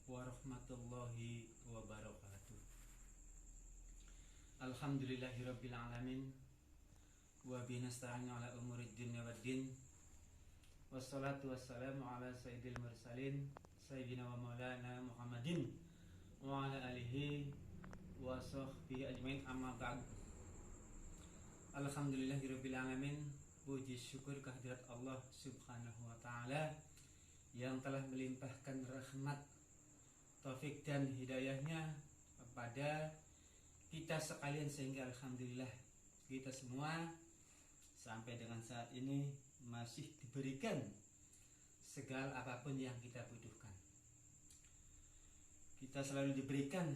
warahmatullahi wabarakatuh. Alhamdulillahirabbil alamin wa bihi nasta'inu ala umuri dunya waddin. Wassalatu wassalamu ala sayyidil mursalin sayyidina wa maulana Muhammadin wa ala alihi wa sahbihi ajmain, amma ba'd. Alhamdulillahirabbil alamin. Puji syukur kehadirat Allah Subhanahu wa taala yang telah melimpahkan rahmat, taufik dan hidayahnya kepada kita sekalian, sehingga alhamdulillah kita semua sampai dengan saat ini masih diberikan segala apapun yang kita butuhkan. Kita selalu diberikan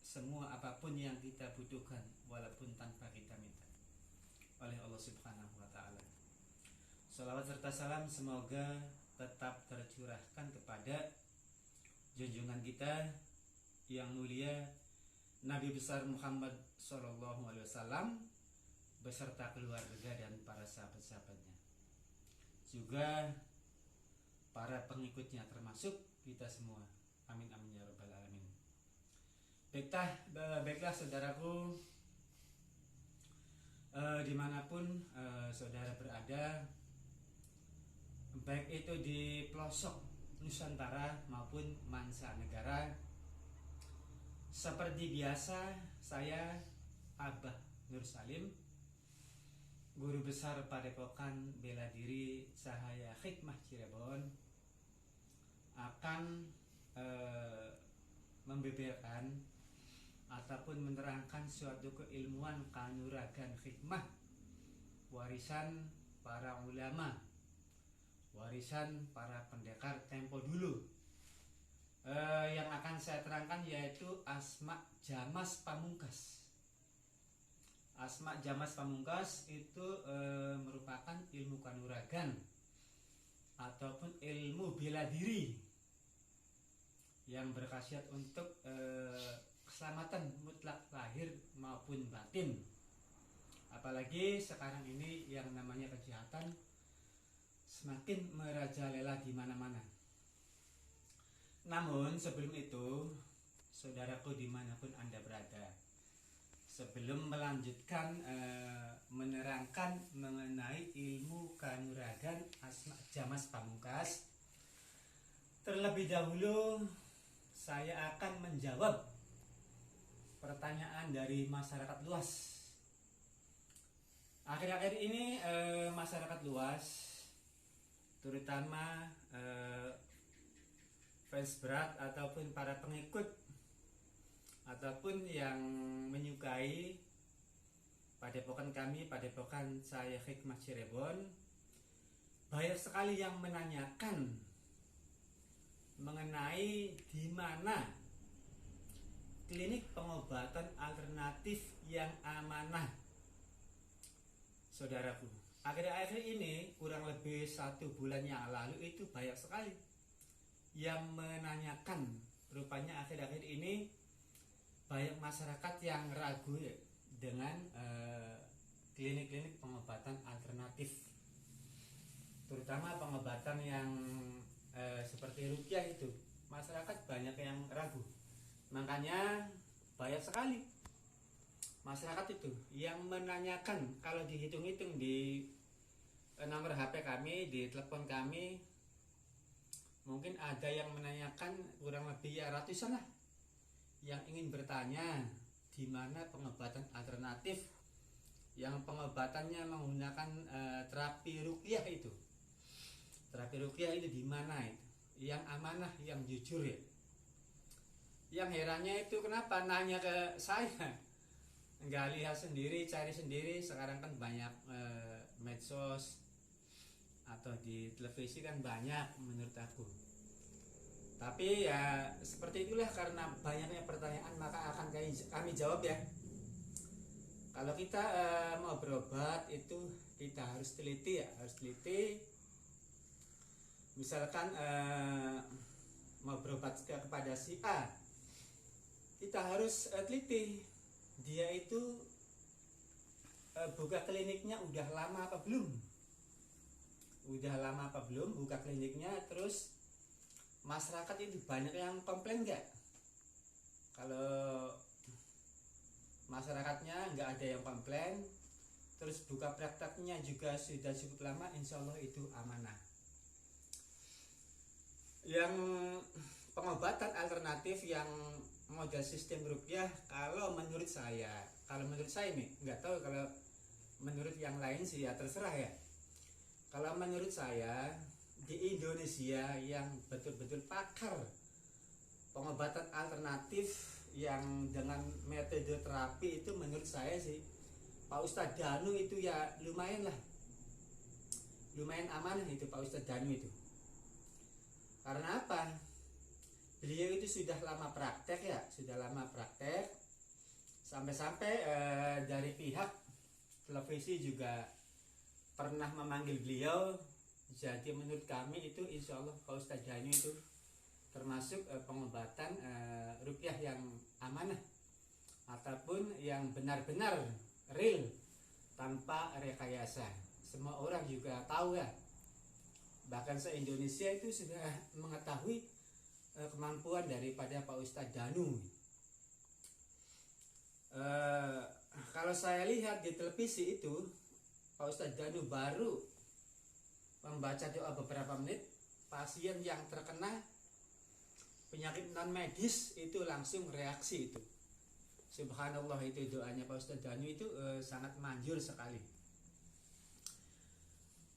semua apapun yang kita butuhkan walaupun tanpa kita minta oleh Allah Subhanahu wa taala. Shalawat serta salam semoga tetap tercurahkan kepada junjungan kita yang mulia Nabi besar Muhammad sallallahu alaihi wasallam beserta keluarga dan para sahabat-sahabatnya, juga para pengikutnya termasuk kita semua. Amin amin ya rabbal alamin. Baiklah saudaraku, dimanapun saudara berada, baik itu di pelosok Nusantara maupun mancanegara, seperti biasa saya Abah Nur Salim, guru besar Padepokan Bela Diri Cahaya Hikmah Cirebon, akan membeberkan ataupun menerangkan suatu keilmuan kanuragan hikmah, warisan para ulama, warisan para pendekar tempo dulu. Yang akan saya terangkan yaitu Asma Jamas Pamungkas. Asma Jamas Pamungkas itu merupakan ilmu kanuragan ataupun ilmu bela diri yang berkhasiat untuk keselamatan mutlak lahir maupun batin. Apalagi sekarang ini yang namanya kejahatan semakin merajalela di mana-mana. Namun sebelum itu, saudaraku dimanapun Anda berada, sebelum melanjutkan menerangkan mengenai ilmu kanuragan Asma Jamas Pamungkas, terlebih dahulu saya akan menjawab pertanyaan dari masyarakat luas. Akhir-akhir ini masyarakat luas, terutama fans berat ataupun para pengikut ataupun yang menyukai padepokan kami, Padepokan Cahaya Hikmah Cirebon, banyak sekali yang menanyakan mengenai di mana klinik pengobatan alternatif yang amanah. Saudaraku, akhir-akhir ini kurang lebih 1 bulan yang lalu itu banyak sekali yang menanyakan. Rupanya akhir-akhir ini banyak masyarakat yang ragu dengan klinik-klinik pengobatan alternatif, terutama pengobatan yang seperti ruqyah itu. Masyarakat banyak yang ragu. Makanya banyak sekali masyarakat itu yang menanyakan. Kalau dihitung-hitung di nomor HP kami, di telepon kami, mungkin ada yang menanyakan kurang lebih ya ratusan lah, yang ingin bertanya di mana pengobatan alternatif yang pengobatannya menggunakan terapi ruqyah itu. Terapi ruqyah itu di mana itu? Yang amanah, yang jujur ya. Yang herannya itu kenapa nanya ke saya? Nggak lihat sendiri, cari sendiri. Sekarang kan banyak medsos atau di televisi kan banyak menurut aku. Tapi ya seperti itulah, karena banyaknya pertanyaan maka akan kami jawab ya. Kalau kita mau berobat itu kita harus teliti ya, harus teliti. Misalkan mau berobat kepada si A, kita harus teliti dia itu buka kliniknya udah lama apa belum, buka kliniknya, terus masyarakat itu banyak yang komplain nggak? Kalau masyarakatnya nggak ada yang komplain, terus buka prakteknya juga sudah cukup lama, insya Allah itu amanah. Yang pengobatan alternatif yang model sistem ruqyah, kalau menurut saya nih, nggak tahu kalau menurut yang lain sih ya terserah ya. Kalau menurut saya di Indonesia yang betul-betul pakar pengobatan alternatif yang dengan metode terapi itu, menurut saya sih Pak Ustadz Danu itu ya lumayan amanah itu Pak Ustadz Danu itu. Karena apa? Beliau itu sudah lama praktek, sampai-sampai dari pihak televisi juga pernah memanggil beliau. Jadi menurut kami itu insya Allah Pak Ustadz Danu itu termasuk pengobatan ruqyah yang amanah ataupun yang benar-benar real tanpa rekayasa. Semua orang juga tahu ya, bahkan se-Indonesia itu sudah mengetahui kemampuan daripada Pak Ustadz Danu. Kalau saya lihat di televisi itu, Pak Ustadz Danu baru membaca doa beberapa menit, pasien yang terkena penyakit non medis itu langsung reaksi itu. Subhanallah, itu doanya Pak Ustadz Danu itu sangat manjur sekali.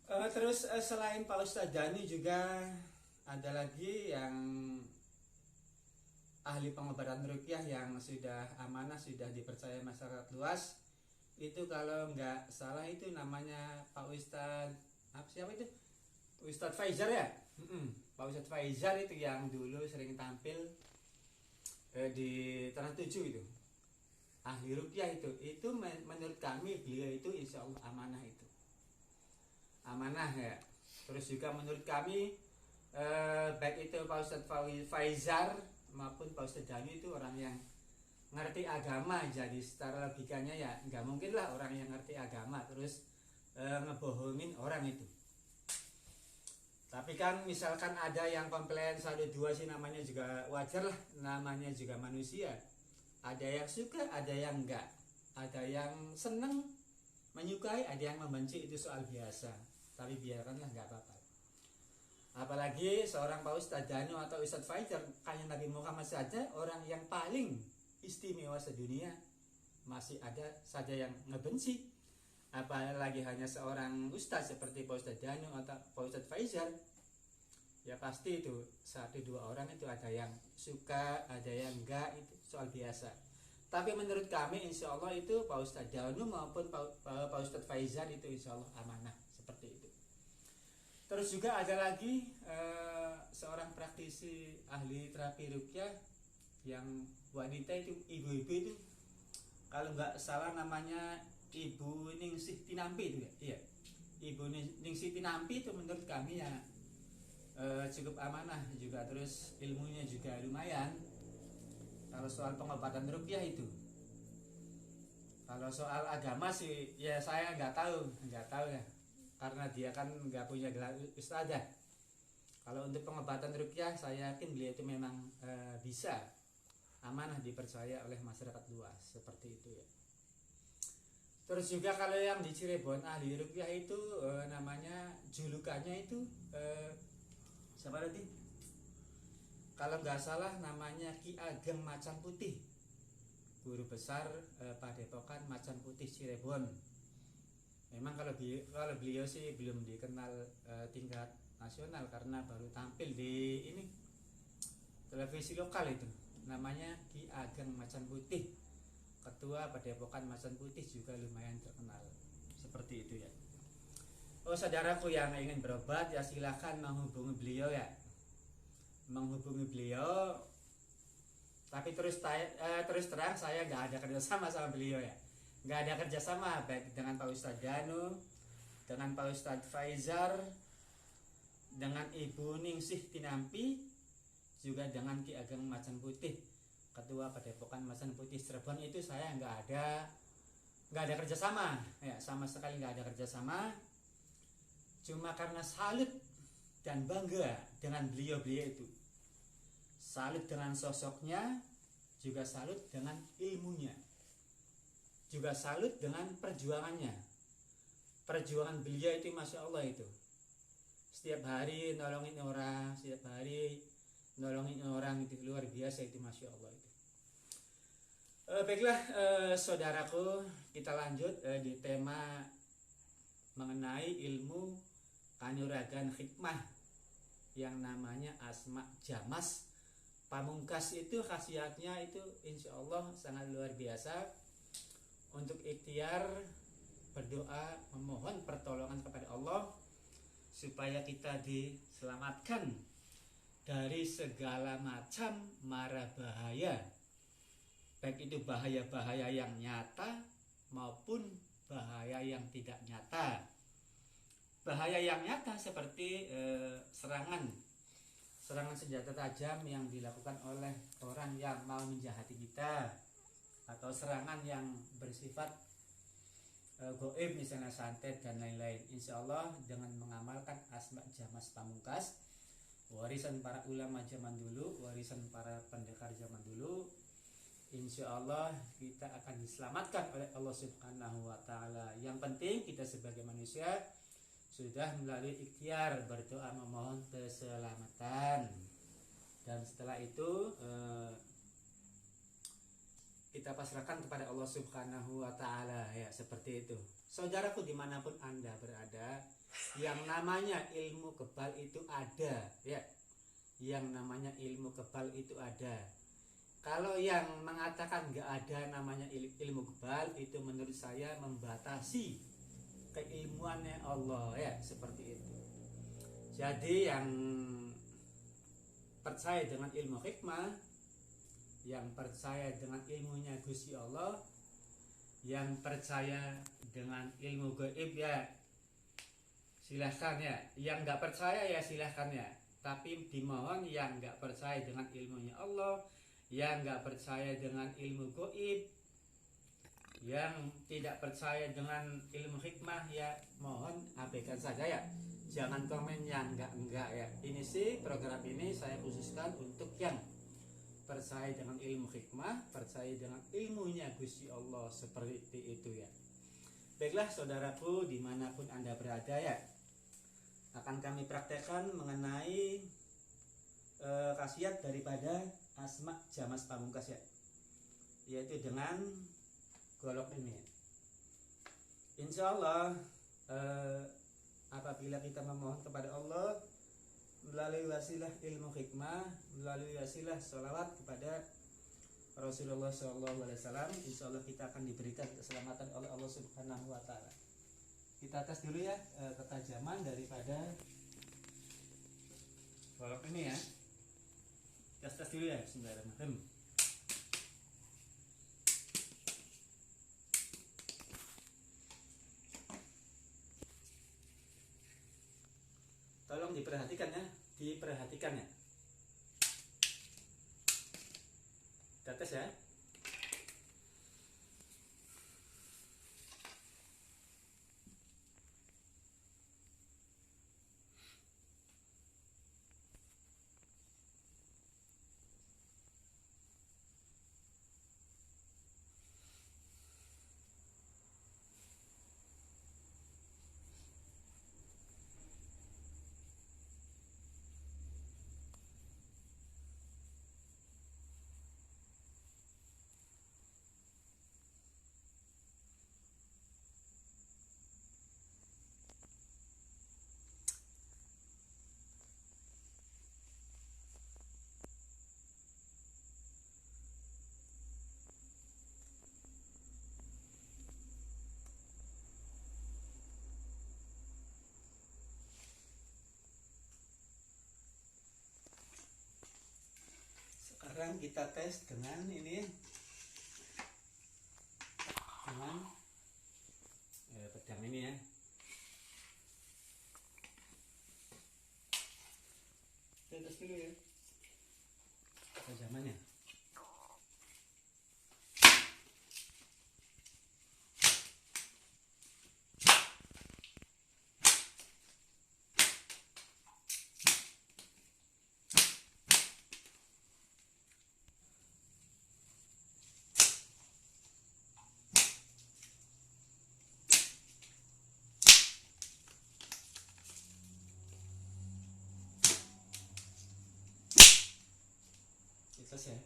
Terus selain Pak Ustadz Danu juga ada lagi yang ahli pengobatan ruqyah yang sudah amanah, sudah dipercaya masyarakat luas. Itu kalau nggak salah itu namanya Pak Ustadz siapa itu? Ustadz Faizar ya? Pak Ustadz Faizar itu yang dulu sering tampil di Trans 7 itu. Ahli ruqyah itu menurut kami beliau itu insya Allah amanah itu. Amanah ya. Terus juga menurut kami baik itu Pak Ustadz Faizar maupun Pak Ustadz Danu itu orang yang ngerti agama. Jadi secara logikanya ya nggak mungkin lah orang yang ngerti agama terus ngebohongin orang itu. Tapi kan misalkan ada yang komplain 1-2 sih, namanya juga wajar lah, namanya juga manusia. Ada yang suka, ada yang enggak, ada yang seneng menyukai, ada yang membenci, itu soal biasa. Tapi biarkanlah, nggak apa-apa. Apalagi seorang Pak Ustadz Danu atau Ustadz Faizar, kayak Nabi Muhammad saja, orang yang paling istimewa sedunia, masih ada saja yang ngebenci. Apalagi hanya seorang ustadz seperti Pak Ustadz Danu atau Pak Ustadz Faizar. Ya pasti itu 1-2 orang itu ada yang suka, ada yang enggak, itu soal biasa. Tapi menurut kami insya Allah itu Pak Ustadz Danu maupun Pak Ustadz Faizar itu insya Allah amanah, seperti itu. Terus juga ada lagi seorang praktisi ahli terapi ruqyah yang wanita itu, ibu-ibu itu, kalau nggak salah namanya Ibu Ningsih Tinampi itu ya. Iya. Ibu Ningsih Tinampi itu menurut kami ya cukup amanah juga, terus ilmunya juga lumayan. Kalau soal pengobatan ruqyah itu. Kalau soal agama sih ya saya nggak tahu ya. Karena dia kan nggak punya gelar ustadzah. Kalau untuk pengobatan ruqyah saya yakin beliau itu memang bisa amanah, dipercaya oleh masyarakat luas, seperti itu ya. Terus juga kalau yang di Cirebon ahli ruqyah itu namanya julukannya itu siapa tadi? Kalau nggak salah namanya Ki Ageng Macan Putih, guru besar Padepokan Macan Putih Cirebon. Memang kalau beliau sih belum dikenal tingkat nasional karena baru tampil di ini televisi lokal itu. Namanya Ki Ageng Macan Putih, ketua Padepokan Macan Putih, juga lumayan terkenal, seperti itu ya. Oh saudaraku yang ingin berobat ya silahkan menghubungi beliau ya, menghubungi beliau. Tapi terus terang saya nggak ada kerjasama sama beliau ya, nggak ada kerjasama baik dengan Pak Ustadz Danu, dengan Pak Ustadz Faizar, dengan Ibu Ningsih Tinampi, juga dengan Ki Ageng Macan Putih, ketua Padepokan Macan Putih Cirebon. Itu saya nggak ada kerjasama ya, sama sekali nggak ada kerjasama. Cuma karena salut dan bangga dengan beliau itu, salut dengan sosoknya, juga salut dengan ilmunya, juga salut dengan perjuangannya. Perjuangan beliau itu Masya Allah itu, setiap hari nolongin orang, setiap hari nolongin orang, itu luar biasa itu Masya Allah itu. Baiklah saudaraku, kita lanjut di tema mengenai ilmu kanuragan hikmah yang namanya asma jamas pamungkas. Itu khasiatnya itu insya Allah sangat luar biasa. Untuk ikhtiar berdoa memohon pertolongan kepada Allah supaya kita diselamatkan dari segala macam mara bahaya, baik itu bahaya-bahaya yang nyata maupun bahaya yang tidak nyata. Bahaya yang nyata seperti serangan senjata tajam yang dilakukan oleh orang yang mau menjahati kita, atau serangan yang bersifat goib misalnya santet dan lain-lain. Insya Allah dengan mengamalkan asma jamas pamungkas, warisan para ulama zaman dulu, warisan para pendekar zaman dulu, insya Allah kita akan diselamatkan oleh Allah Subhanahu wa Ta'ala. Yang penting kita sebagai manusia sudah melalui ikhtiar berdoa memohon keselamatan, dan setelah itu kita pasrahkan kepada Allah Subhanahu wa Ta'ala, ya seperti itu. Saudaraku dimanapun Anda berada, yang namanya ilmu kebal itu ada, ya. Yang namanya ilmu kebal itu ada. Kalau yang mengatakan nggak ada namanya ilmu kebal, itu menurut saya membatasi keilmuannya Allah, ya seperti itu. Jadi yang percaya dengan ilmu hikmah, yang percaya dengan ilmunya Gusti Allah, yang percaya dengan ilmu gaib, ya silahkan ya. Yang nggak percaya ya silahkan ya. Tapi dimohon yang nggak percaya dengan ilmunya Allah, yang nggak percaya dengan ilmu gaib, yang tidak percaya dengan ilmu hikmah, ya mohon abaikan saja ya. Jangan komen yang enggak ya. Ini sih program ini saya khususkan untuk yang percaya dengan ilmu hikmah, percaya dengan ilmunya Gusti Allah, seperti itu ya. Baiklah saudaraku dimanapun Anda berada ya, akan kami praktekkan mengenai khasiat daripada asma jamas pamungkas ya, yaitu dengan golok ini ya. Insya Allah apabila kita memohon kepada Allah melalui wasilah ilmu hikmah, melalui wasilah sholawat kepada Rasulullah SAW, insya Allah kita akan diberikan keselamatan oleh Allah Subhanahu wa Ta'ala. Kita tes dulu ya ketajaman daripada golok ini ya. Tes dulu ya. Bismillahirrahmanirrahim. Tolong diperhatikan ya, diperhatikan ya. Kita tes ya. Sekarang kita tes dengan ini, dengan pedang ini ya. Kita tes dulu ya ketajamannya. Selesai.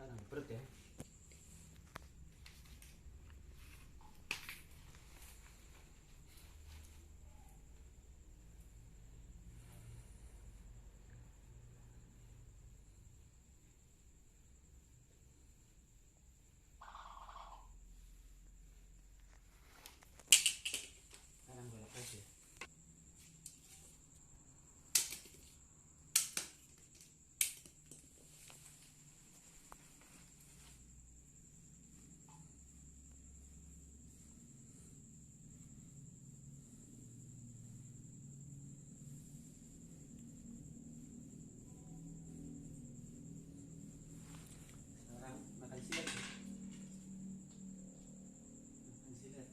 Sekarang perut ya. Sekarang golok aja. Sekarang makan silet ya. Makan silet.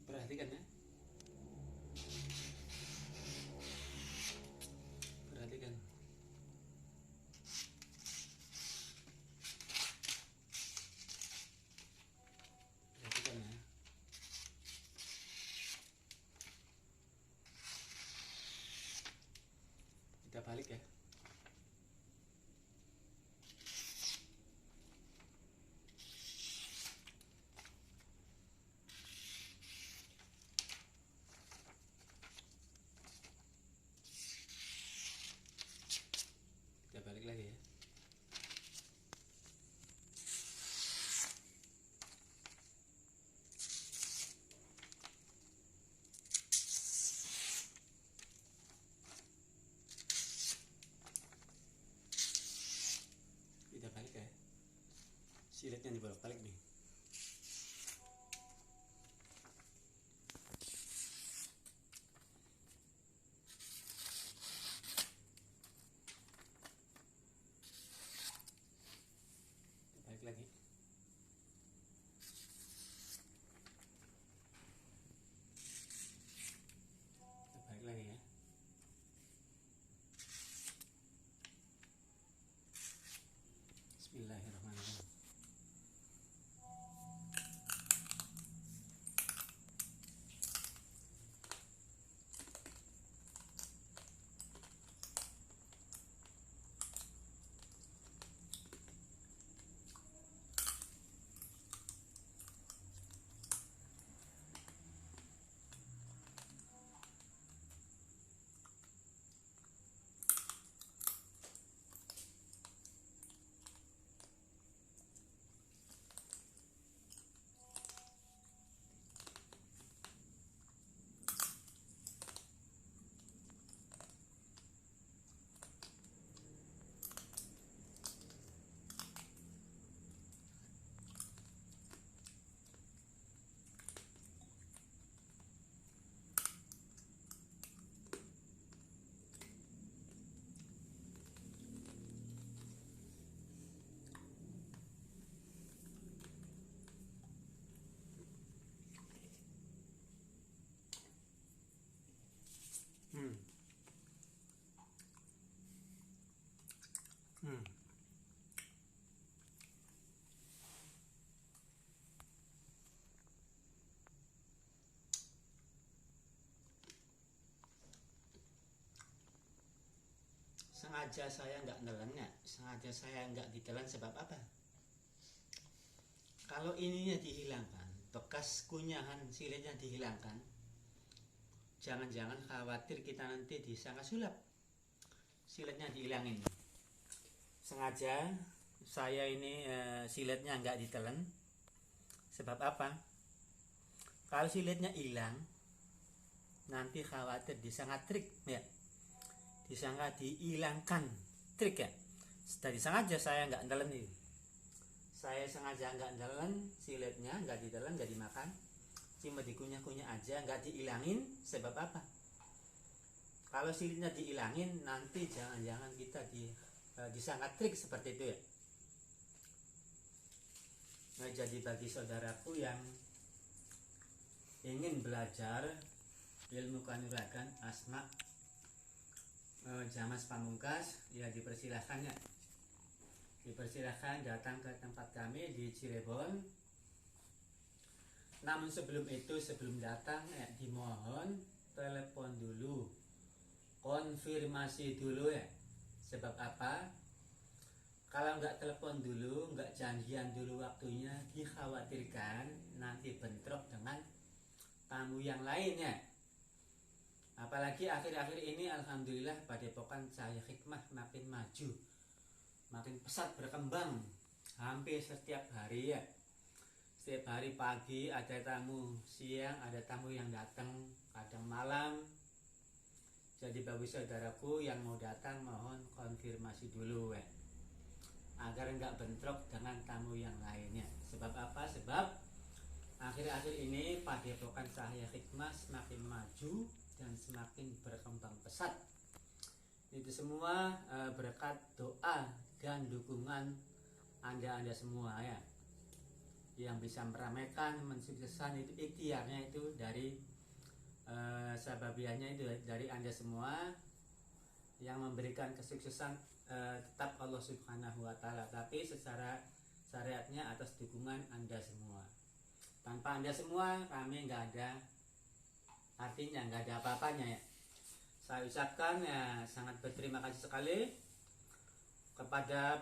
Perhatikan ya. Perhatikan. Perhatikan ya. Kita balik ya. Kita balik lagi ya. Kita balik ya. Siletnya dibolak balik nih. Kita balik lagi. Kita balik lagi ya. Bismillahirrahmanirrahim. sengaja saya nggak nelen ya, sengaja saya nggak ditelan sebab apa? Kalau ininya dihilangkan, bekas kunyahan silitnya dihilangkan, jangan-jangan khawatir kita nanti disangka sulap. Silitnya dihilangin. Sengaja saya ini silitnya nggak ditelan. Sebab apa? Kalau silitnya hilang, nanti khawatir disangka trik ya, disangka dihilangkan trik ya. Tadi sengaja saya nggak nelen ini. Saya sengaja nggak nelen silitnya, nggak ditelan, nggak dimakan, cuma dikunyah-kunyah aja, nggak dihilangin. Sebab apa? Kalau silitnya dihilangin, nanti jangan-jangan kita disangka trik seperti itu ya. Nah, jadi bagi saudaraku yang ingin belajar ilmu kanuragan asma Jamas Pamungkas, ya dipersilahkan ya, dipersilahkan datang ke tempat kami di Cirebon. Namun sebelum itu, sebelum datang ya, dimohon telepon dulu, konfirmasi dulu ya. Sebab apa? Kalau nggak telepon dulu, nggak janjian dulu waktunya, dikhawatirkan nanti bentrok dengan tamu yang lainnya. Apalagi akhir-akhir ini alhamdulillah Padepokan Cahaya Hikmah makin maju, makin pesat berkembang. Hampir setiap hari ya, setiap hari pagi ada tamu, siang ada tamu yang datang, kadang malam. Jadi bagi saudaraku yang mau datang, mohon konfirmasi dulu ya, agar nggak bentrok dengan tamu yang lainnya. Sebab apa? Sebab akhir-akhir ini Padepokan Cahaya Hikmah semakin maju dan semakin berkembang pesat. Itu semua berkat doa dan dukungan Anda semua ya, yang bisa meramaikan, mensukseskan. Itu ikhtiarnya itu dari sababiannya itu dari Anda semua, yang memberikan kesuksesan tetap Allah Subhanahu wa Ta'ala, tapi secara syariatnya atas dukungan Anda semua. Tanpa Anda semua kami nggak ada artinya, nggak ada apa-apanya ya. Saya ucapkan ya sangat berterima kasih sekali kepada